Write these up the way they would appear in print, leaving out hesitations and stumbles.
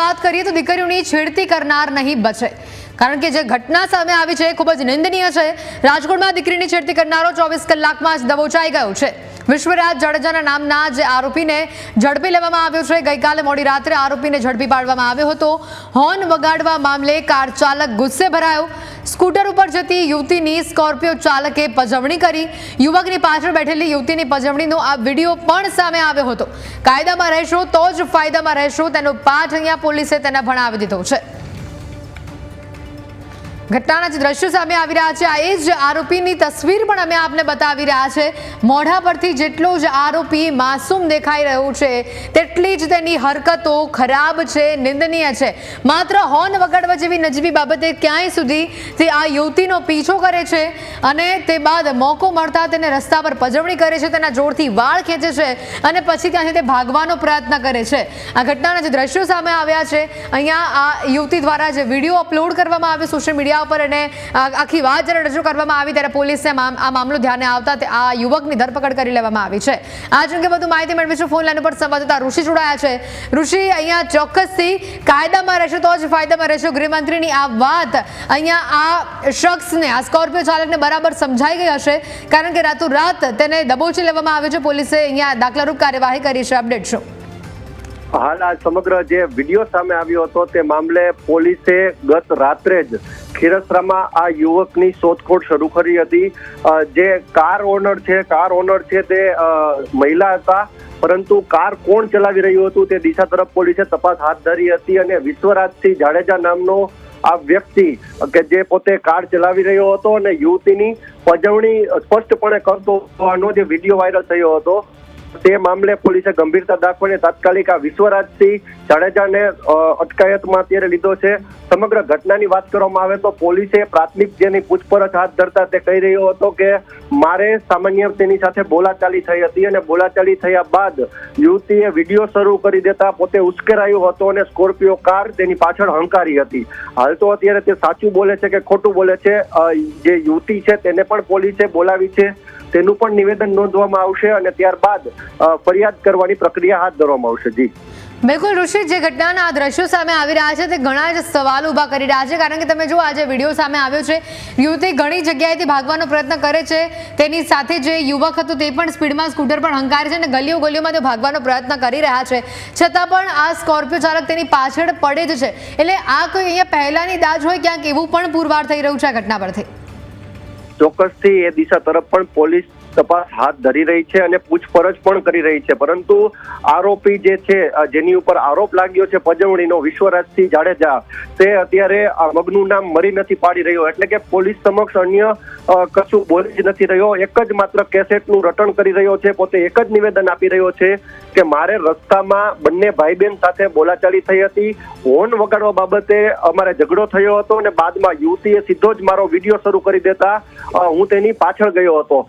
વાત કરીએ તો દીકરીઓની છેડતી કરનાર નહીં બચે, કારણ કે જે ઘટના સામે આવી છે ખૂબ જ નિંદનીય છે। રાજકોટમાં દીકરીની છેડતી કરનારો 24 કલાકમાં જ દબોચાઈ ગયો છે। વિશ્વરાજ જાડેજાના નામના જે આરોપીને ઝડપી લેવામાં આવ્યો છે। ગઈકાલે મોડી રાત્રે આરોપીને ઝડપી પાડવામાં આવ્યો હતો। હોર્ન વગાડવા મામલે કાર ચાલક ગુસ્સે ભરાયો। સ્કૂટર ઉપર જતી યુવતીની સ્કોર્પિયો ચાલકે પજવણી કરી। યુવકની પાછળ બેઠેલી યુવતીની પજવણીનો આ વિડીયો પણ સામે આવ્યો હતો। કાયદામાં રહેશો તો જ ફાયદામાં રહેશો, તેનો પાઠ અહીંયા પોલીસે તેને ભણાવી દીધો છે। ઘટનાના જે દ્રશ્યો સામે આવી રહ્યા છે, આ એ જ આરોપીની તસવીર પણ અમે આપને બતાવી રહ્યા છે। મોઢા પરથી જેટલો જ આરોપી માસૂમ દેખાઈ રહ્યો છે, તેટલી જ તેની હરકતો ખરાબ છે, નિંદનીય છે। માત્ર હોર્ન વગાડવા જેવી નજીવી બાબતે ક્યાંય સુધી તે આ યુવતીનો પીછો કરે છે અને તે બાદ મોકો મળતા તેને રસ્તા પર પજવણી કરે છે, તેના જોરથી વાળ ખેંચે છે અને પછી ત્યાંથી તે ભાગવાનો પ્રયત્ન કરે છે। આ ઘટનાના જે દ્રશ્યો સામે આવ્યા છે, અહીંયા આ યુવતી દ્વારા જે વિડીયો અપલોડ કરવામાં આવ્યો સોશિયલ મીડિયા પર અને આખી વાત જ્યારે રજૂ કરવામાં આવી ત્યારે પોલીસને આ મામલો ધ્યાને આવતા આ યુવકની ધરપકડ કરી લેવામાં આવી છે। આ અંગે વધુ માહિતી મેળવીશું। ફોન લાઈન ઉપર સંવાદદાતા ઋષિ જોડાયા છે। ઋષિ, અહીંયા ચોક્કસથી કાયદામાં રહેશો તો જ ફાયદામાં રહેશો ગૃહમંત્રીની આ વાત અહીંયા આ શખ્સને, આ સ્કોર્પિયો ચાલકને બરાબર સમજાઈ ગઈ હશે, કારણ કે રાતોરાત તેને દબોચી લેવામાં આવ્યો છે। પોલીસે અહીંયા દાખલારૂપ કાર્યવાહી કરી છે। અપડેટ શું? હાલ આ સમગ્ર જે વિડીયો સામે આવ્યો હતો તે મામલે પોલીસે ગત રાત્રે જ ખીરસરામાં આ યુવકની શોધખોળ શરૂ કરી હતી। જે કાર ઓનર છે તે મહિલા હતા, પરંતુ કાર કોણ ચલાવી રહ્યું હતું તે દિશા તરફ પોલીસે તપાસ હાથ ધરી હતી અને વિશ્વરાજસિંહ જાડેજા નામનો આ વ્યક્તિ કે જે પોતે કાર ચલાવી રહ્યો હતો અને યુવતીની પજવણી સ્પષ્ટપણે કરતો હોવાનો જે વિડીયો વાયરલ થયો હતો, તે મામલે પોલીસે ગંભીરતા દાખવીને તાત્કાલિક આ વિશ્વરાજસિંહ જાડેજાને અટકાયતમાં અત્યારે લીધો છે। સમગ્ર ઘટનાની વાત કરવામાં આવે તો પોલીસે પ્રાથમિક જેની પૂછપરછ હાથ ધરતા તે કહી રહ્યો હતો કે મારે સામાન્ય તેની સાથે બોલાચાલી થઈ હતી અને બોલાચાલી થયા બાદ યુવતીએ વિડીયો શરૂ કરી દેતા પોતે ઉશ્કેરાયો હતો અને સ્કોર્પિયો કાર તેની પાછળ હંકારી હતી। હાલ તો અત્યારે તે સાચું બોલે છે કે ખોટું બોલે છે, જે યુવતી છે તેને પણ પોલીસે બોલાવી છે, તેનું પણ નિવેદન નોંધવામાં આવશે અને ત્યારબાદ ફરિયાદ કરવાની પ્રક્રિયા હાથ ધરવામાં આવશે। જી બિલકુલ ઋષિ, જે ઘટનાના આ દ્રશ્યો સામે આવી રહ્યા છે તે ઘણા જ સવાલ ઊભા કરી રહ્યા છે, કારણ કે તમે જો આ જે વિડીયો સામે આવ્યો છે, યુવતી ઘણી જગ્યાએથી ભાગવાનો પ્રયત્ન કરે છે, તેની સાથે જે યુવક હતો તે પણ સ્પીડમાં સ્કૂટર પણ હંકારે છે અને ગલીઓમાં તે ભાગવાનો પ્રયત્ન કરી રહ્યા છે, છતાં પણ આ સ્કોર્પિયો ચાલક તેની પાછળ પડે જ છે। એટલે આ કોઈ અહીંયા પહેલાની દાજ હોય ક્યાંક એવું પણ પુરવાર થઈ રહ્યું છે આ ઘટના પરથી? ચોક્કસથી એ દિશા તરફ પણ પોલીસ તપાસ હાથ ધરી રહી છે અને પૂછપરછ પણ કરી રહી છે, પરંતુ આરોપી જે છે જેની ઉપર આરોપ લાગ્યો છે પજવણીનો, વિશ્વરાજસિંહ જાડેજા, તે અત્યારે મગનું નામ મરી નથી પાડી રહ્યો, એટલે કે પોલીસ સમક્ષ અન્ય કશું બોલી જ નથી રહ્યો। એક જ માત્ર કેસેટનું રટણ કરી રહ્યો છે, પોતે એક જ નિવેદન આપી રહ્યો છે કે મારે રસ્તામાં બંને ભાઈ બહેન સાથે બોલાચાલી થઈ હતી, હોર્ન વગાડવા બાબતે અમારે ઝઘડો થયો હતો અને બાદમાં યુવતીએ સીધો જ મારો વિડીયો શરૂ કરી દેતા હું તેની પાછળ ગયો હતો।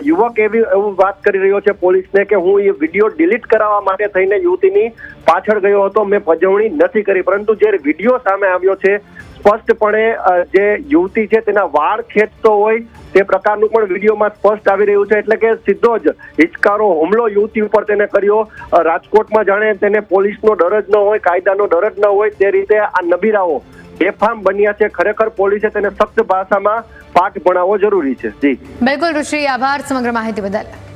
યુવક એવું વાત કરી રહ્યો છે પોલીસને કે હું એ વિડીયો ડિલીટ કરાવવા માટે થઈને યુવતીની પાછળ ગયો હતો, મેં પજવણી નથી કરી। પરંતુ જે વિડીયો સામે આવ્યો છે, સ્પષ્ટપણે જે યુવતી છે તેના વાળ ખેંચતો હોય તે પ્રકારનું પણ વિડીયોમાં સ્પષ્ટ આવી રહ્યું છે, એટલે કે સીધો જ હિચકારો હુમલો યુવતી ઉપર તેને કર્યો। રાજકોટમાં જાણે તેને પોલીસનો ડર જ ન હોય, કાયદાનો ડર જ ન હોય, તે રીતે આ નબીરાઓ બેફામ બન્યા છે। ખરેખર પોલીસે તેને સખ્ત ભાષામાં પાઠ ભણાવવો જરૂરી છે। જી બિલકુલ ઋષિ, આભાર સમગ્ર માહિતી બદલ।